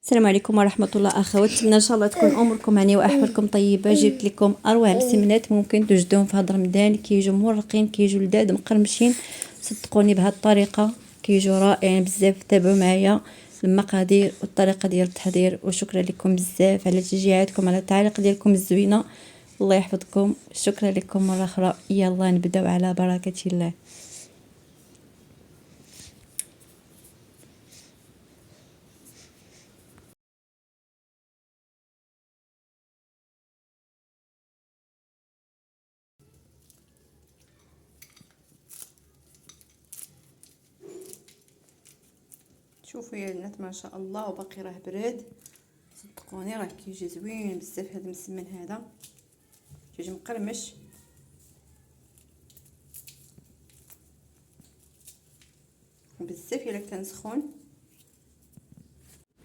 السلام عليكم ورحمه الله اخوات. نتمنى ان شاء الله تكون اموركم هانيه واحوالكم طيبه. جبت لكم اروع السمنات ممكن توجدوهم في هذا رمضان، كيجوا مورقين، كيجوا لذاذ مقرمشين. صدقوني بهذه الطريقه كيجوا رائعين بزاف. تابعوا معايا المقادير والطريقه ديال التحضير، وشكرا لكم بزاف على تشجيعاتكم، على التعليق ديالكم الزوينه. الله يحفظكم، شكرا لكم مره اخرى. يلا نبداو على بركه الله. شوفوا يا البنات ما شاء الله، وباقي راه براد. صدقوني راه كيجي زوين بزاف هذا المسمن، هذا كيجي مقرمش. وبزاف الا كان سخون.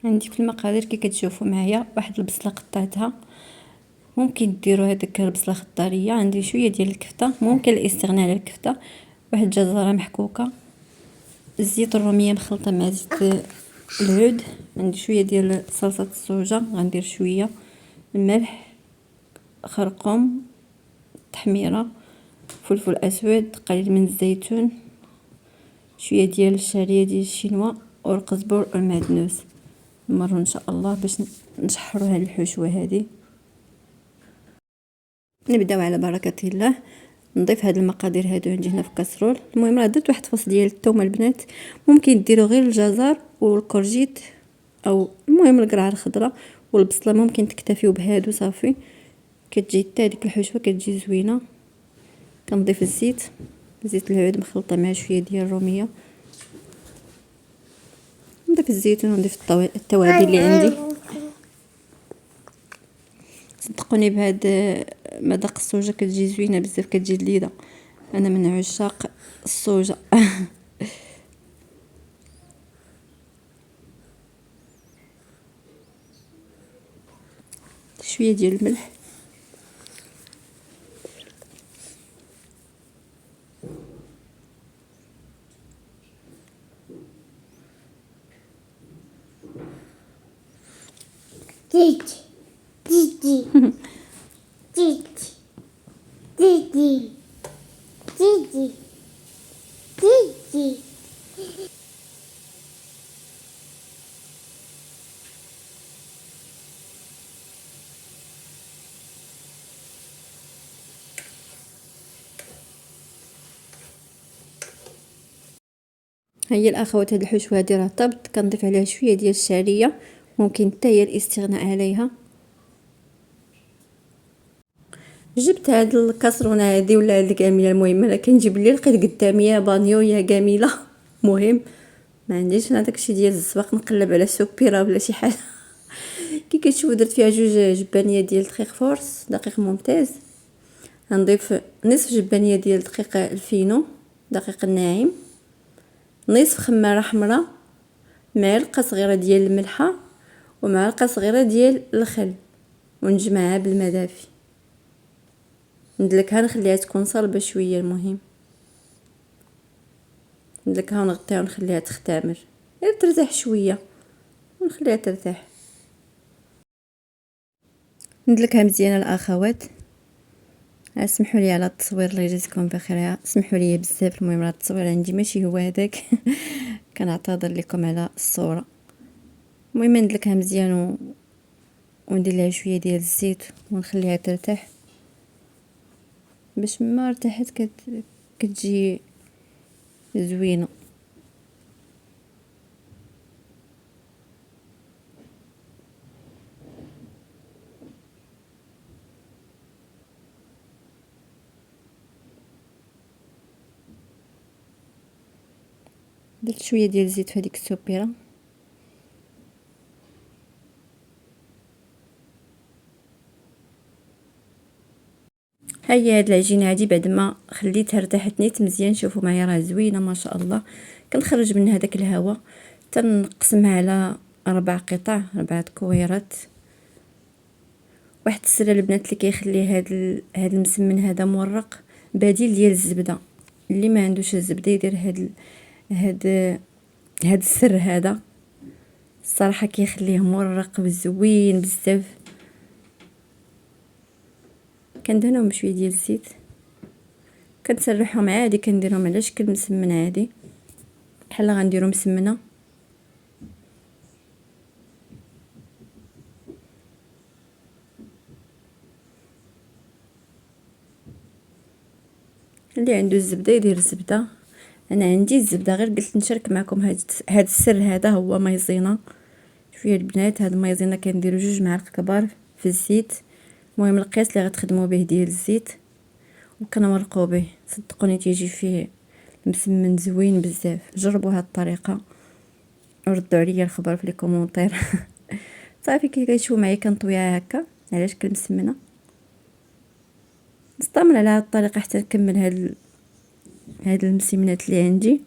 عندي في المقادير كي كتشوفوا معايا واحد البصله قطعتها، ممكن ديروا هذيك البصله خضاريه. عندي شويه ديال الكفته، ممكن الاستغناء على الكفته. واحد الجزره محكوكه، الزيت الروميه مخلطه مع زيت العود. عندي شويه ديال صلصه الصوجه، غندير شويه الملح، خرقوم، تحميره، فلفل اسود، قليل من الزيتون، شويه ديال الشعريه ديال الشينوا، والقزبر والمعدنوس. نمروا ان شاء الله باش نشحروا هذه الحشوه هذه. نبداو على بركه الله. نضيف هاد المقادير هادو عندي هنا في كاسرول. المهم راه درت واحد فص ديال الثوم البنات، ممكن ديروا غير الجزر والكورجيت، او المهم القرعه الخضراء والبصله، ممكن تكتفيو بهادو صافي. كتجي حتى ديك الحشوه كتجي زوينه. كنضيف الزيت، زيت العود مخلطه مع شويه ديال الروميه. نضيف الزيتون ونضيف التوابل اللي عندي. صدقوني بهاد مذاق الصوجه كتجي زوينه بزاف، كتجي لذيذه. انا من عشاق الصوجه. شويه ديال الملح، تيتي تيتي تيتي تيتي تيتي تيتي. هي الاخوات هاد الحشوه هادي راه طابت. كنضيف عليها شويه ديال الشعريه، ممكن حتى هي الاستغناء عليها. جبت هاد الكاسرونه هادي ولا هاد الكاميله، المهم انا كنجيب اللي لقيت قدامي، يا بانيو يا كاميله. مهم ما عنديش انا داكشي ديال الزواق نقلب على سوبيره ولا شي حاجه. كي كتشوفوا درت فيها جوج جبانيه ديال دقيق فورس، دقيق ممتاز. غنضيف نصف جبانيه ديال دقيق الفينو، دقيق الناعم، نصف خماره حمراء، معلقه صغيره ديال الملحه، ومعلقه صغيره ديال الخل، ونجمعها بالماء دافي. ندلكها نخليها تكون صلبه شويه. المهم ندلكها ونغطيها ونخليها تختمر غير ترتاح شويه، ونخليها ترتاح. ندلكها مزيان الاخوات. اسمحوا لي على التصوير، الله يجزيكم بخير. اسمحوا لي بزاف، المهم راه التصوير عندي ماشي هو هذاك. كنعتذر لكم على الصوره. المهم ندلكها مزيان وندير لها شويه ديال الزيت ونخليها ترتاح، باش ما ارتاحت كتجي زوينه. درت شويه ديال الزيت في هذيك السوبيره. هي هاد العجينه هادي بعد ما خليتها ارتاحت نيت مزيان، شوفوا معايا راه زوينه ما شاء الله. كنخرج منها داك الهواء، تنقسمها على 4 قطع، 4 كويرات. واحد السر البنات اللي كيخلي هاد المسمن هذا مورق، بديل ديال الزبده. اللي ما عندوش الزبده يدير هاد السر هذا. الصراحه كيخليه مرق وزوين بزاف. كندهنهم بشويه ديال الزيت، كنسرحهم عادي، كنديرهم على شكل مسمن عادي بحال غنديرو مسمنه. اللي عنده الزبده يدير الزبده، انا عندي الزبده، غير قلت نشارك معكم هاد السر. هذا هو مايزينا. شويه البنات، هاد المايزينا كنديرو 2 معالق كبار في الزيت. المهم القياس اللي غتخدموا به ديال الزيت، وكنمرقوا به. صدقوني تيجي فيه مسمن زوين بزاف. جربوا هاد الطريقه وردوا عليا الخبر في لي كومونتير. صافي كي كتشوفوا معايا كنطويها هكا على شكل مسمنه. نستمر على هاد الطريقه حتى نكمل هاد المسمنات اللي عندي.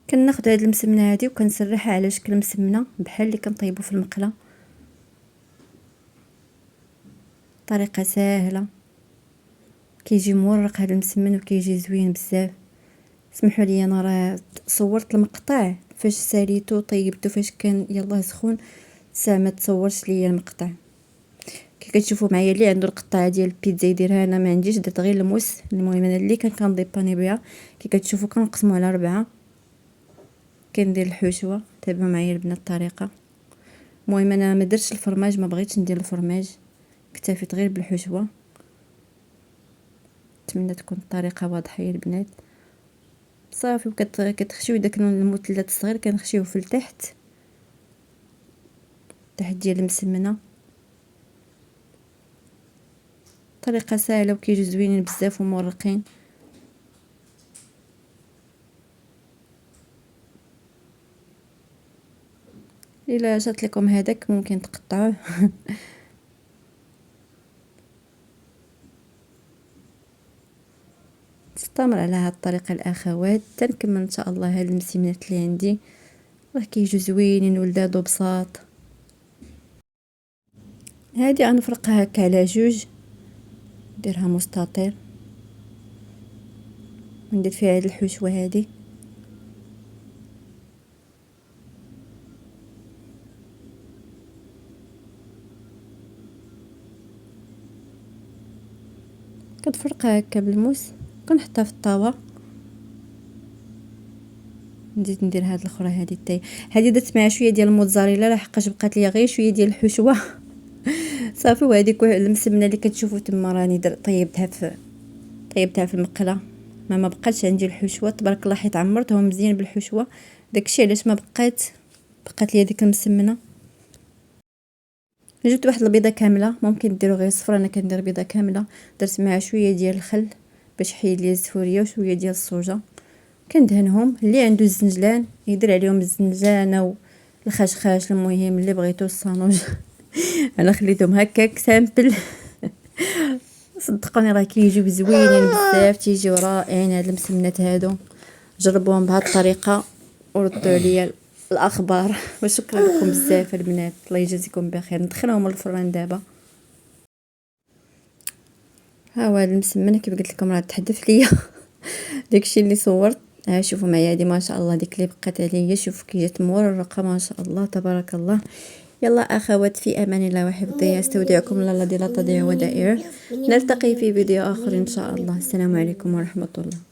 كناخد هاد المسمنه هادي وكنسرحها على شكل مسمنه بحال اللي كنطيبو في المقله. طريقه ساهله، كيجي مورق هذا المسمن وكيجي زوين بزاف. اسمحوا لي انا راه صورت المقطع فاش ساليتو طيبتو فاش كان يلاه سخون، ساعه ما تصورش ليا المقطع. كي كتشوفوا معايا اللي عنده القطعه ديال البيتزا يديرها، انا ما عنديش، درت غير الموس. المهم انا اللي كنديباني بها. كي كتشوفوا كنقسموا على 4، كندير الحشوه. تابعوا معايا البنات الطريقه. المهم انا ما درتش الفرماج، ما بغيتش ندير الفرماج، اكتفيت غير بالحشوه. نتمنى تكون الطريقه واضحه يا البنات. صافي كتخشيو داك المثلث الصغير، كنخشيوه في التحت، تحت ديال المسمنه. طريقه سهله وكيجيو زوينين بزاف ومورقين. الا جات لكم هذاك ممكن تقطعوه. نستمر على هذه الطريقه الاخوات تنكمل ان شاء الله هاد المسمنات اللي عندي. راه كيجيو زوينين ولذاذ وبساط. هادي غنفرقها هكا على 2، نديرها مستطيل وندير فيها هاد الحشوه هادي. كنفرقها هكا بالموس، كنحطها في الطاوه. نزيد ندير هاد الاخرى هادي حتى هادي درت معها شويه ديال الموتزاريلا، لحقاش بقات ليا غير شويه ديال الحشوه. صافي. وهذيك المسمنه اللي كتشوفوا تما راني طيبتها في المقله. ما بقاتش عندي الحشوه تبارك الله، حيت عمرتهم مزيان بالحشوه. داكشي علاش ما بقات ليا ديك المسمنه. جبت واحد البيضه كامله، ممكن ديروا غير صفر، انا كندير بيضه كامله. درت معها شويه ديال الخل باش يحيد لي الزفوريه، وشويه ديال الصوجه. كندهنهم. اللي عنده الزنجلان يدير عليهم الزنجلانه والخشخاش، المهم اللي بغيتو الصانوج. انا خليتهم هكاك سامبل. صدقوني راه كيجيو زوينين بزاف، تيجيو رائعين هاد المسمنات هادو. جربوهم بهاد الطريقه وردوا عليا الاخبار. وشكرا لكم بزاف البنات، الله يجازيكم بخير. ندخلهم الفران دابا. ها هو هاد المسمنه كيف قلت لكم راه تحدف ليا. داكشي اللي صورت. ها شوفوا معايا هادي ما شاء الله، ديك اللي بقات عليا شوفوا كي جات مورقه ما شاء الله تبارك الله. يلا اخوات، في امان الله وحفظه. استودعكم الله الذي لا تضيع ودائعه. نلتقي في فيديو اخر ان شاء الله. السلام عليكم ورحمه الله.